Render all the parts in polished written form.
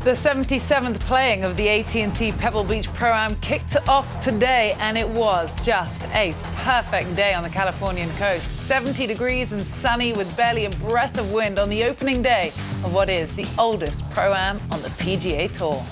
The 77th playing of the AT&T Pebble Beach Pro-Am kicked off today, and it was just a perfect day on the Californian coast. 70 degrees and sunny with barely a breath of wind on the opening day of what is the oldest Pro-Am on the PGA Tour.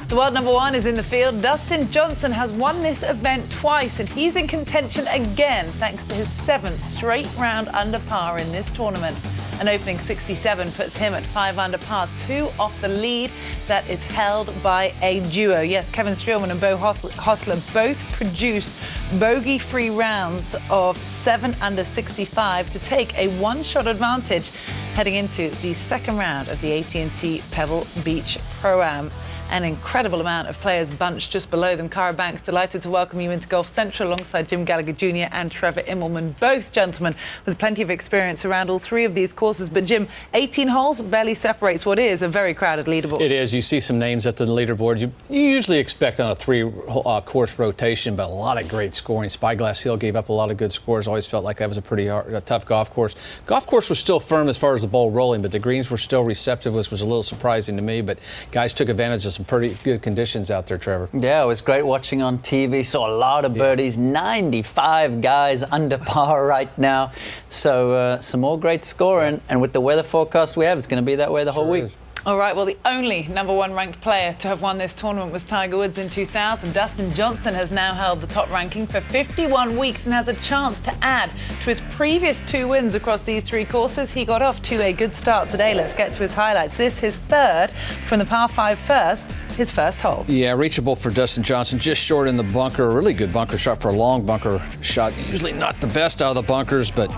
The world number one is in the field. Dustin Johnson has won this event twice, and he's in contention again thanks to his 7th straight round under par in this tournament. An opening 67 puts him at 5 under par, 2 off the lead that is held by a duo. Yes, Kevin Streelman and Bo Hostler both produced bogey-free rounds of 7 under 65 to take a one-shot advantage heading into the second round of the AT&T Pebble Beach Pro-Am. An incredible amount of players bunched just below them. Cara Banks, delighted to welcome you into Golf Central alongside Jim Gallagher Jr. and Trevor Immelman, both gentlemen with plenty of experience around all three of these courses. But Jim, 18 holes barely separates what is a very crowded leaderboard. It is. You see some names at the leaderboard. You usually expect on a three-course rotation, but a lot of great scoring. Spyglass Hill gave up a lot of good scores. Always felt like that was a pretty tough golf course. Golf course was still firm as far as the ball rolling, but the greens were still receptive, which was a little surprising to me. But guys took advantage of some pretty good conditions out there, Trevor. Yeah, it was great watching on TV. Saw a lot of birdies. 95 guys under par right now. So some more great scoring. And with the weather forecast we have, it's going to be that way the whole week. All right, well, the only number one ranked player to have won this tournament was Tiger Woods in 2000. Dustin Johnson has now held the top ranking for 51 weeks and has a chance to add to his previous 2 wins across these 3 courses. He got off to a good start today. Let's get to his highlights. This his third from the par 5 first, his first hole. Yeah, reachable for Dustin Johnson, just short in the bunker. A really good bunker shot for a long bunker shot. Usually not the best out of the bunkers, but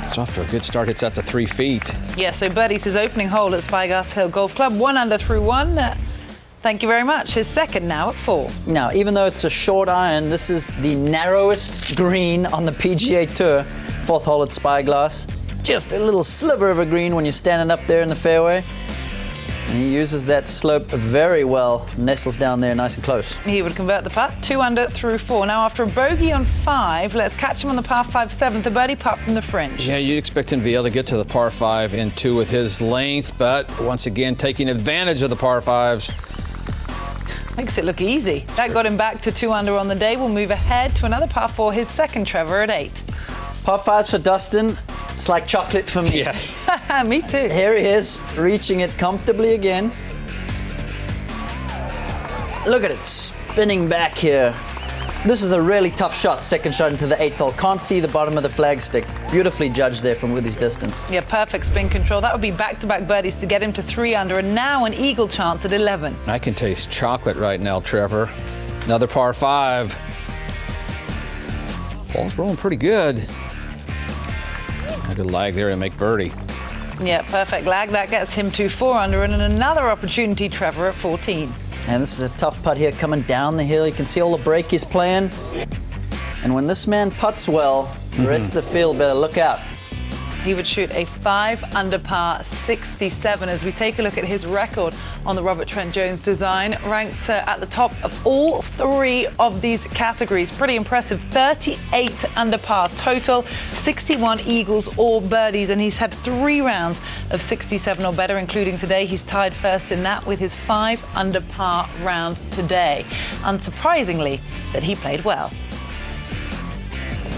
it's off for a good start. It's out to 3 feet. Yeah, so birdie's his opening hole at Spyglass Hill Golf Club. 1 under through 1. Thank you very much. His second now at 4. Now, even though it's a short iron, this is the narrowest green on the PGA Tour. 4th hole at Spyglass. Just a little sliver of a green when you're standing up there in the fairway. And he uses that slope very well, nestles down there nice and close. He would convert the putt, 2 under through 4. Now, after a bogey on 5, let's catch him on the par 5 7th, a birdie putt from the fringe. Yeah, you'd expect him to be able to get to the par 5 and 2 with his length, but once again, taking advantage of the par 5s. Makes it look easy. That got him back to 2 under on the day. We'll move ahead to another par 4, his second, Trevor, at 8. Par 5s for Dustin. It's like chocolate for me. Yes. Me too. Here he is, reaching it comfortably again. Look at it spinning back here. This is a really tough shot, second shot into the 8th hole. Can't see the bottom of the flagstick. Beautifully judged there from with his distance. Yeah, perfect spin control. That would be back-to-back birdies to get him to 3 under, and now an eagle chance at 11. I can taste chocolate right now, Trevor. Another par 5. Ball's rolling pretty good. A good lag there to make birdie. Yeah, perfect lag. That gets him to 4 under, and another opportunity, Trevor, at 14. And this is a tough putt here coming down the hill. You can see all the break he's playing. And when this man putts well, the rest of the field better look out. He would shoot a 5 under par 67 as we take a look at his record on the Robert Trent Jones design, ranked at the top of all 3 of these categories. Pretty impressive. 38 under par total, 61 eagles or birdies, and he's had 3 rounds of 67 or better, including today. He's tied first in that with his 5 under par round today. Unsurprisingly, that he played well.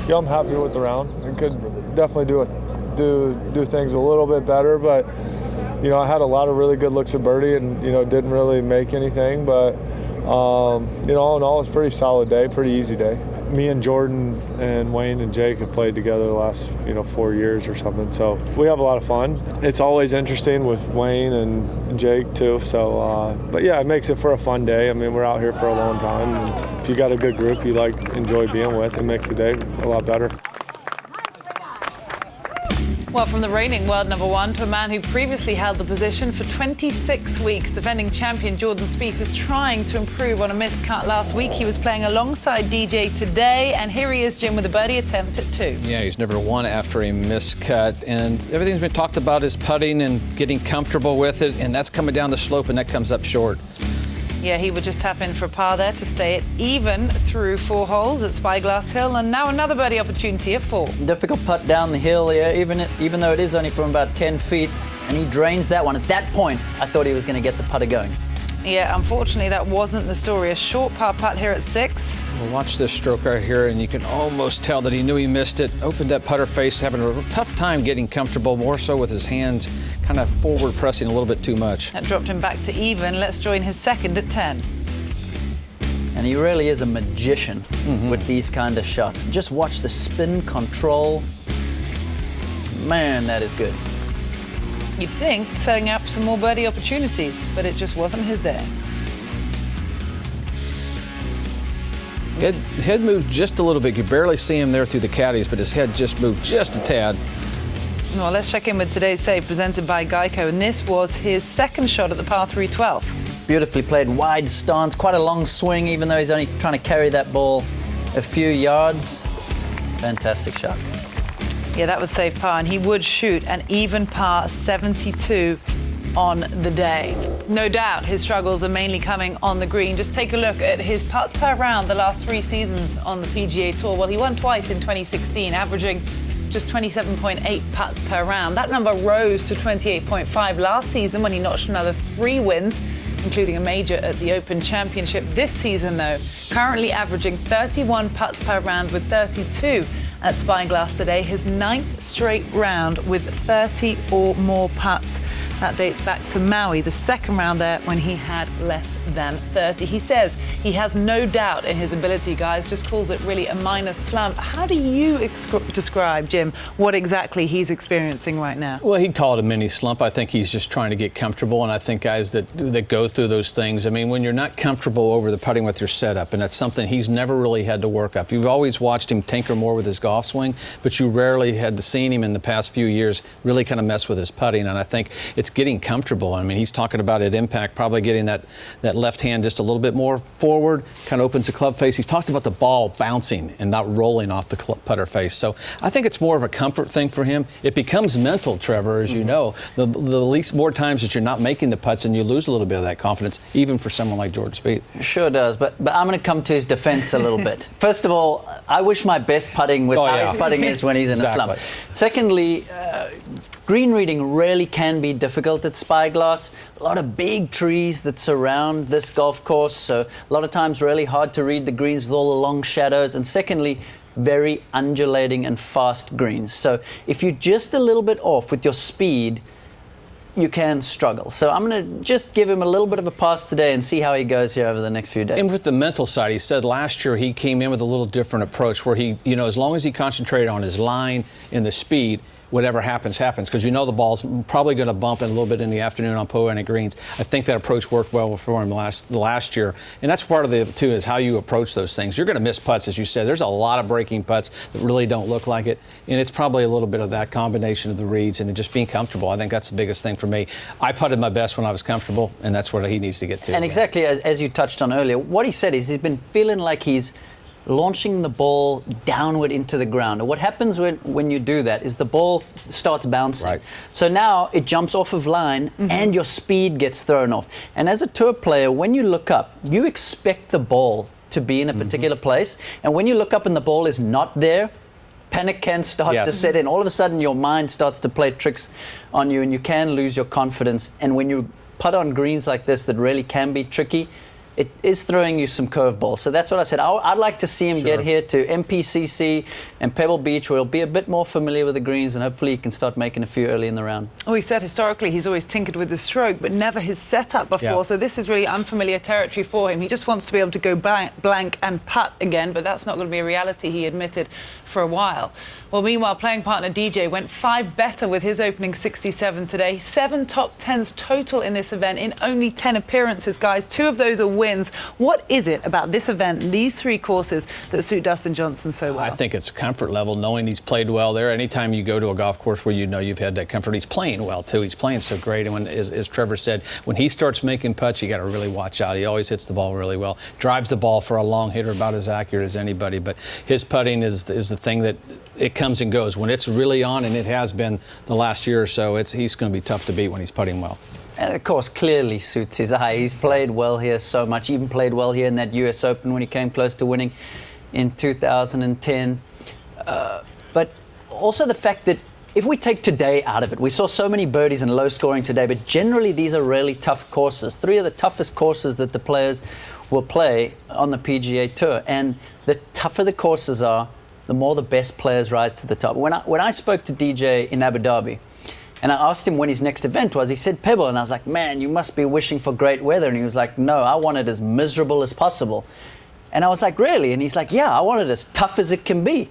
Yeah, I'm happy with the round. I could definitely do things a little bit better, but you know, I had a lot of really good looks at birdie and didn't really make anything, but all in all, it's a pretty solid day, pretty easy day. Me and Jordan and Wayne and Jake have played together the last 4 years or something, so we have a lot of fun. It's always interesting with Wayne and Jake too, so but yeah, it makes it for a fun day. I mean, we're out here for a long time, and if you got a good group you enjoy being with, it makes the day a lot better. Well, from the reigning world number one to a man who previously held the position for 26 weeks, defending champion Jordan Spieth is trying to improve on a missed cut last week. He was playing alongside DJ today, and here he is, Jim, with a birdie attempt at 2. Yeah, he's never won after a missed cut, and everything's been talked about is putting and getting comfortable with it, and that's coming down the slope, and that comes up short. Yeah, he would just tap in for a par there to stay it even through 4 holes at Spyglass Hill, and now another birdie opportunity at 4. Difficult putt down the hill here, even though it is only from about 10 feet. and he drains that one. At that point, I thought he was going to get the putter going. Yeah, unfortunately, that wasn't the story. A short par putt here at 6. Well, watch this stroke right here, and you can almost tell that he knew he missed it. Opened that putter face, having a tough time getting comfortable, more so with his hands kind of forward pressing a little bit too much. That dropped him back to even. Let's join his second at 10. And he really is a magician with these kind of shots. Just watch the spin control. Man, that is good. You'd think setting up some more birdie opportunities, but it just wasn't his day. Head moved just a little bit. You barely see him there through the caddies, but his head just moved just a tad. Well, let's check in with today's save presented by Geico, and this was his second shot at the par 3 12th. Beautifully played, wide stance, quite a long swing, even though he's only trying to carry that ball a few yards. Fantastic shot. Yeah, that was safe par, and he would shoot an even par 72 on the day. No doubt his struggles are mainly coming on the green. Just take a look at his putts per round the last 3 seasons on the PGA Tour. Well, he won twice in 2016, averaging just 27.8 putts per round. That number rose to 28.5 last season when he notched another 3 wins, including a major at the Open Championship. This season, though, currently averaging 31 putts per round with 32 at Spyglass today, his 9th straight round with 30 or more putts. That dates back to Maui, the second round there when he had less than 30. He says he has no doubt in his ability, guys, just calls it really a minor slump. How do you describe, Jim, what exactly he's experiencing right now? Well, he'd call it a mini slump. I think he's just trying to get comfortable, and I think guys that go through those things, I mean, when you're not comfortable over the putting with your setup, and that's something he's never really had to work up. You've always watched him tinker more with his golf swing, but you rarely had seen him in the past few years really kind of mess with his putting, and I think it's getting comfortable. I mean, he's talking about at impact, probably getting that left hand just a little bit more forward, kind of opens the club face. He's talked about the ball bouncing and not rolling off the putter face. So I think it's more of a comfort thing for him. It becomes mental, Trevor, as you know. The least more times that you're not making the putts and you lose a little bit of that confidence, even for someone like Jordan Spieth. Sure does, but I'm going to come to his defense a little bit. First of all, I wish my best putting with how his putting is when he's in a slump. Secondly, green reading really can be difficult at Spyglass. A lot of big trees that surround this golf course, so a lot of times really hard to read the greens with all the long shadows. And secondly, very undulating and fast greens. So if you're just a little bit off with your speed, you can struggle. So I'm going to just give him a little bit of a pass today and see how he goes here over the next few days. And with the mental side, he said last year he came in with a little different approach where he, you know, as long as he concentrated on his line and the speed, whatever happens, happens, because you know the ball's probably going to bump in a little bit in the afternoon on poetic greens. I think that approach worked well for him last year, and that's part of it too, is how you approach those things. You're going to miss putts, as you said. There's a lot of breaking putts that really don't look like it, and it's probably a little bit of that combination of the reads and just being comfortable. I think that's the biggest thing for me. I putted my best when I was comfortable, and that's what he needs to get to. And exactly as you touched on earlier, what he said is he's been feeling like he's launching the ball downward into the ground. And what happens when you do that is the ball starts bouncing. Right. So now it jumps off of line and your speed gets thrown off. And as a tour player, when you look up, you expect the ball to be in a particular place. And when you look up and the ball is not there, panic can start to set in. All of a sudden your mind starts to play tricks on you and you can lose your confidence. And when you putt on greens like this that really can be tricky, it is throwing you some curveballs. So that's what I said. I'd like to see him get here to MPCC and Pebble Beach, where he'll be a bit more familiar with the greens, and hopefully he can start making a few early in the round. Oh, he said historically he's always tinkered with the stroke, but never his setup before. So this is really unfamiliar territory for him. He just wants to be able to go blank and putt again, but that's not going to be a reality, he admitted, for a while. Well, meanwhile, playing partner DJ went 5 better with his opening 67 today. 7 top 10s total in this event in only 10 appearances, guys. 2 of those are wins. What is it about this event, these 3 courses, that suit Dustin Johnson so well? I think it's a comfort level, knowing he's played well there. Anytime you go to a golf course where you know you've had that comfort, he's playing well, too. He's playing so great. And when, as Trevor said, when he starts making putts, you got to really watch out. He always hits the ball really well. Drives the ball for a long hitter about as accurate as anybody. But his putting is the thing that it comes and goes. When it's really on, and it has been the last year or so, he's going to be tough to beat when he's putting well. And of course, clearly suits his eye. He's played well here so much. Even played well here in that US Open when he came close to winning in 2010. But also the fact that if we take today out of it, we saw so many birdies and low scoring today, but generally these are really tough courses. 3 of the toughest courses that the players will play on the PGA Tour. And the tougher the courses are, the more the best players rise to the top. When I spoke to DJ in Abu Dhabi, and I asked him when his next event was, he said Pebble, and I was like, man, you must be wishing for great weather. And he was like, no, I want it as miserable as possible. And I was like, really? And he's like, yeah, I want it as tough as it can be.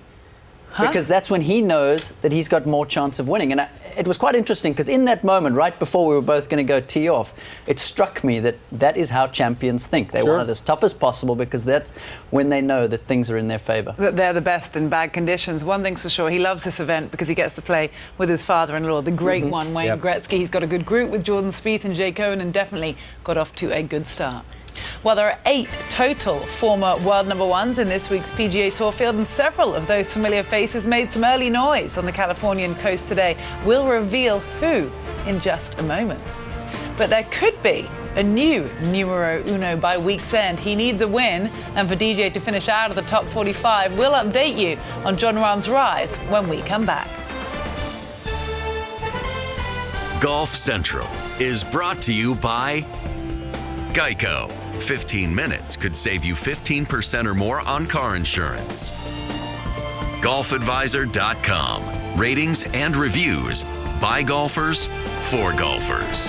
Because that's when he knows that he's got more chance of winning. And it was quite interesting because in that moment, right before we were both going to go tee off, it struck me that that is how champions think. They want it as tough as possible because that's when they know that things are in their favor. That they're the best in bad conditions. One thing's for sure, he loves this event because he gets to play with his father-in-law, the great one, Wayne Gretzky. He's got a good group with Jordan Spieth and Jay Cohen and definitely got off to a good start. Well, there are 8 total former world number ones in this week's PGA Tour field, and several of those familiar faces made some early noise on the Californian coast today. We'll reveal who in just a moment. But there could be a new numero uno by week's end. He needs a win, and for DJ to finish out of the top 45, we'll update you on Jon Rahm's rise when we come back. Golf Central is brought to you by Geico. 15 minutes could save you 15% or more on car insurance. GolfAdvisor.com. Ratings and reviews by golfers for golfers.